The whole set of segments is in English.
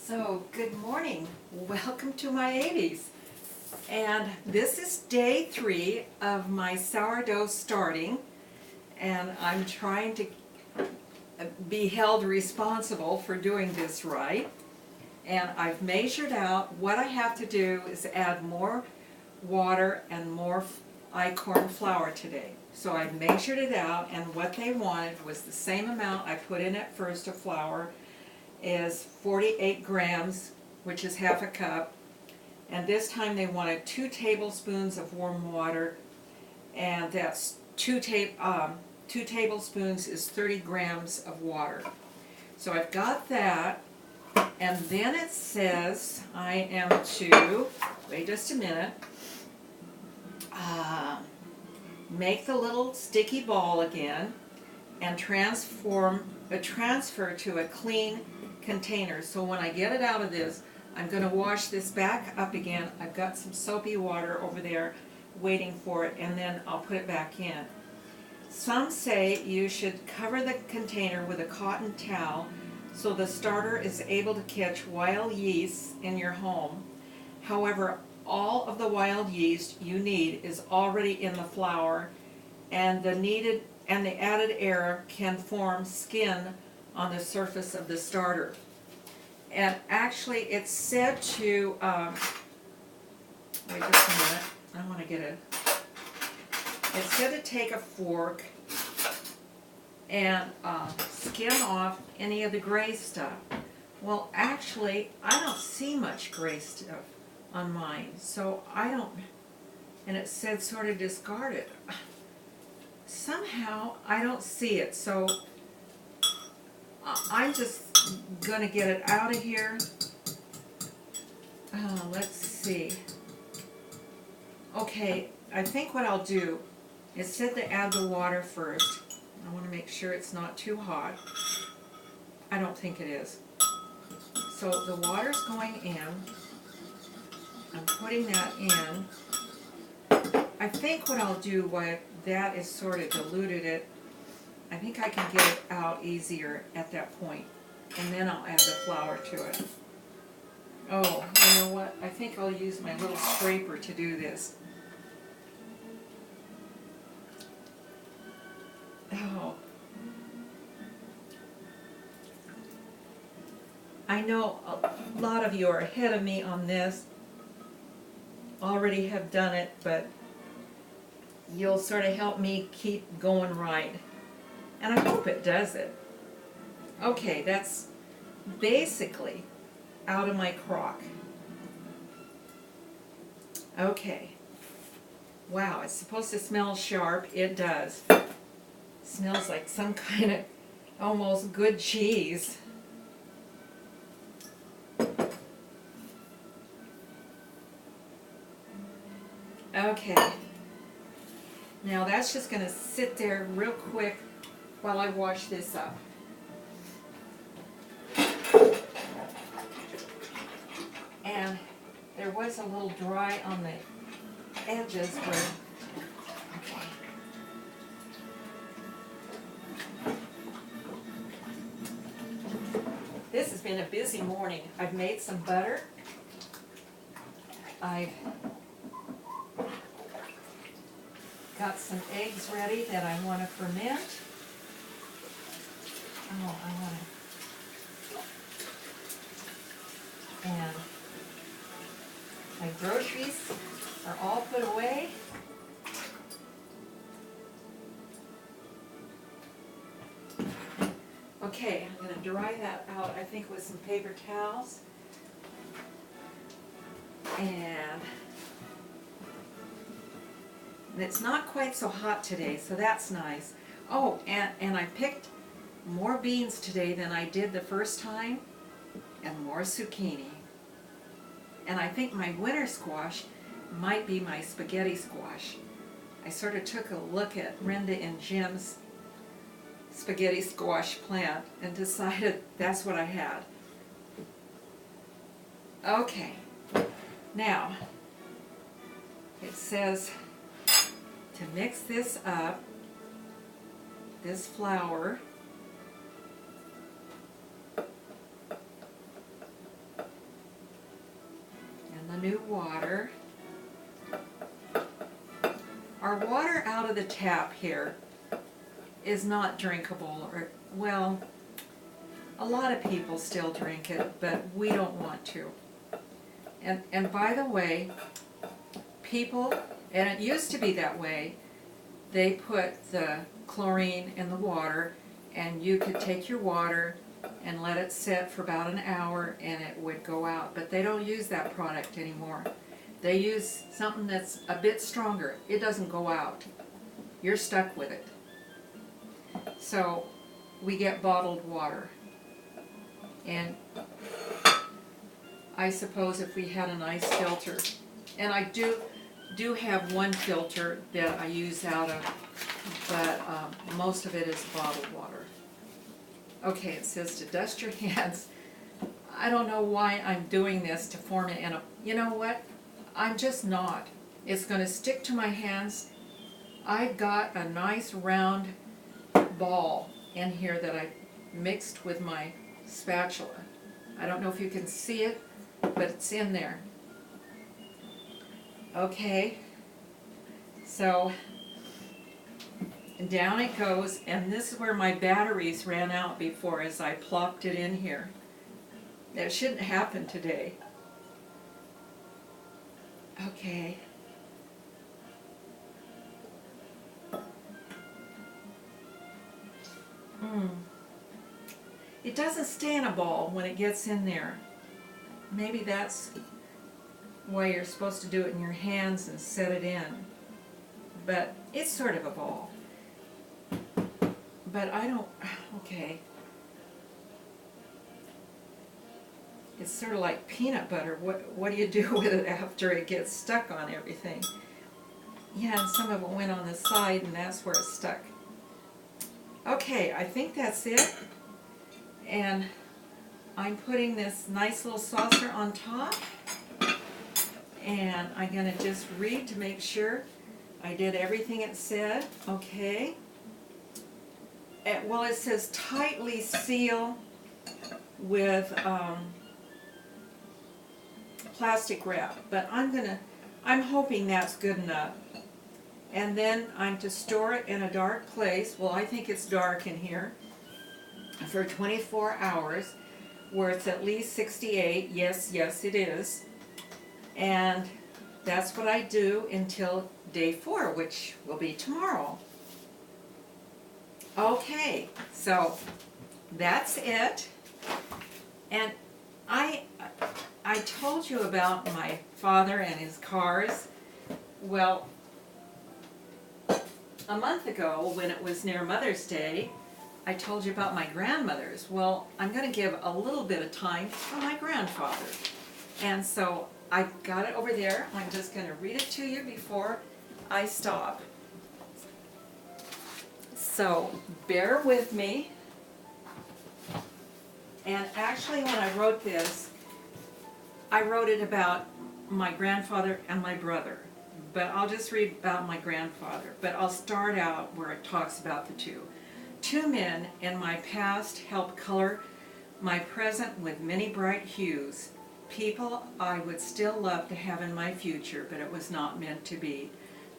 So, good morning. Welcome to my 80s. And this is day 3 of my sourdough starting. And I'm trying to be held responsible for doing this right. And I've measured out what I have to do is add more water and more Einkorn flour today. So I measured it out, and what they wanted was the same amount I put in at first of flour is 48 grams, which is half a cup. And this time they wanted 2 tablespoons of warm water, and that's 2 tablespoons is 30 grams of water. So I've got that, and then it says I am to, wait just a minute, make the little sticky ball again and transfer to a clean container. So when I get it out of this, I'm going to wash this back up again. I've got some soapy water over there waiting for it, and then I'll put it back in. Some say you should cover the container with a cotton towel so the starter is able to catch wild yeast in your home. However, all of the wild yeast you need is already in the flour, and the added air can form skin on the surface of the starter. And actually it's said to, wait just a minute, I want to get it. It's said to take a fork and skim off any of the gray stuff. Well, actually, I don't see much gray stuff on mine, so I don't, and it said sort of discard it. Somehow I don't see it, so I'm just going to get it out of here. Let's see. Okay, I think what I'll do, it said to add the water first. I want to make sure it's not too hot. I don't think it is. So the water's going in. I'm putting that in. I think what I'll do, while that is sort of diluted it, I think I can get it out easier at that point. And then I'll add the flour to it. Oh, you know what? I think I'll use my little scraper to do this. Oh. I know a lot of you are ahead of me on this, already have done it, but you'll sort of help me keep going right. And I hope it does it. Okay, that's basically out of my crock. Okay. Wow, it's supposed to smell sharp. It does. It smells like some kind of almost good cheese. Okay. Now that's just going to sit there real quick while I wash this up. And there was a little dry on the edges where, okay. This has been a busy morning. I've made some butter. I've got some eggs ready that I want to ferment. Oh, I want to. And my groceries are all put away. Okay, I'm going to dry that out, I think, with some paper towels. And it's not quite so hot today, so that's nice. Oh, and I picked more beans today than I did the first time, and more zucchini. And I think my winter squash might be my spaghetti squash. I sort of took a look at Brenda and Jim's spaghetti squash plant and decided that's what I had. Okay, now it says to mix this up, this flour, water. Our water out of the tap here is not drinkable, or, well, a lot of people still drink it, but we don't want to. And by the way, people, and it used to be that way, they put the chlorine in the water, and you could take your water and let it sit for about an hour and it would go out. But they don't use that product anymore. They use something that's a bit stronger. It doesn't go out. You're stuck with it. So we get bottled water. And I suppose if we had a nice filter, and I do have one filter that I use out of, but most of it is bottled water. Okay, it says to dust your hands. I don't know why I'm doing this to form it in a, you know what? I'm just not. It's going to stick to my hands. I've got a nice round ball in here that I mixed with my spatula. I don't know if you can see it, but it's in there. Okay, so down it goes, and this is where my batteries ran out before as I plopped it in here. That shouldn't happen today. Okay. It doesn't stay in a ball when it gets in there. Maybe that's why you're supposed to do it in your hands and set it in. But it's sort of a ball. But I don't, okay. It's sort of like peanut butter. What do you do with it after it gets stuck on everything? Yeah, and some of it went on the side and that's where it's stuck. Okay, I think that's it. And I'm putting this nice little saucer on top. And I'm going to just read to make sure I did everything it said. Okay. Well, it says tightly seal with plastic wrap, but I'm hoping that's good enough. And then I'm to store it in a dark place. Well, I think it's dark in here for 24 hours, where it's at least 68. Yes, it is. And that's what I do until day 4, which will be tomorrow. Okay, so that's it. And I told you about my father and his cars. Well, a month ago, when it was near Mother's Day, I told you about my grandmother's. Well, I'm going to give a little bit of time for my grandfather. And so I got it over there. I'm just going to read it to you before I stop. So bear with me. And actually, when I wrote this, I wrote it about my grandfather and my brother. But I'll just read about my grandfather. But I'll start out where it talks about the two. 2 men in my past helped color my present with many bright hues. People I would still love to have in my future, but it was not meant to be.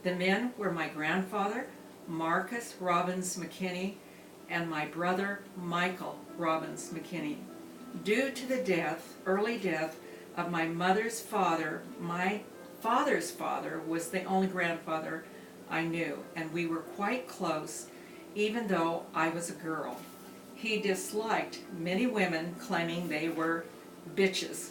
The men were my grandfather, Marcus Robbins McKinney, and my brother, Michael Robbins McKinney. Due to the early death of my mother's father, my father's father was the only grandfather I knew, and we were quite close, even though I was a girl. He disliked many women, claiming they were bitches.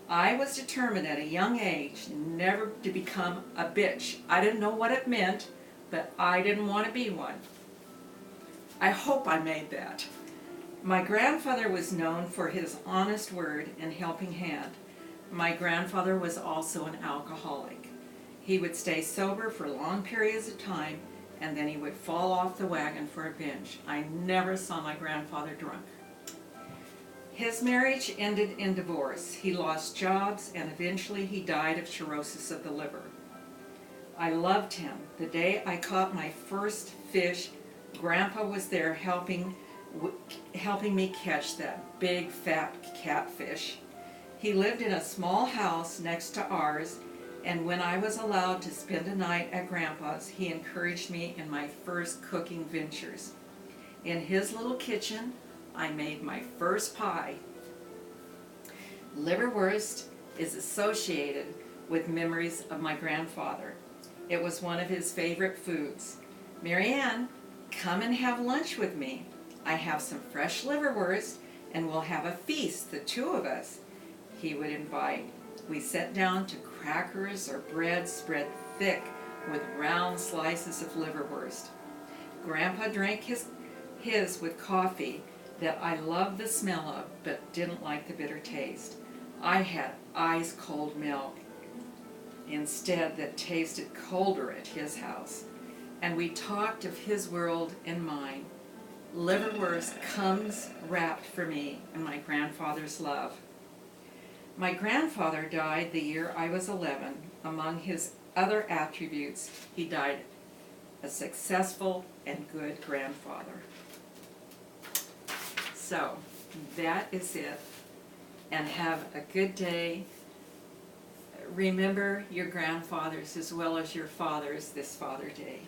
I was determined at a young age never to become a bitch. I didn't know what it meant, but I didn't want to be one. I hope I made that. My grandfather was known for his honest word and helping hand. My grandfather was also an alcoholic. He would stay sober for long periods of time, and then he would fall off the wagon for a binge. I never saw my grandfather drunk. His marriage ended in divorce. He lost jobs, and eventually he died of cirrhosis of the liver. I loved him. The day I caught my first fish, Grandpa was there helping me catch that big fat catfish. He lived in a small house next to ours, and when I was allowed to spend a night at Grandpa's, he encouraged me in my first cooking ventures. In his little kitchen, I made my first pie. Liverwurst is associated with memories of my grandfather. It was one of his favorite foods. "Marianne, come and have lunch with me. I have some fresh liverwurst and we'll have a feast, the two of us," he would invite. We sat down to crackers or bread spread thick with round slices of liverwurst. Grandpa drank his with coffee that I loved the smell of but didn't like the bitter taste. I had ice cold milk instead that tasted colder at his house, and we talked of his world and mine. Liverwurst comes wrapped for me in my grandfather's love. My grandfather died the year I was 11. Among his other attributes, he died a successful and good grandfather. So, that is it. And have a good day. Remember your grandfathers as well as your fathers this Father Day.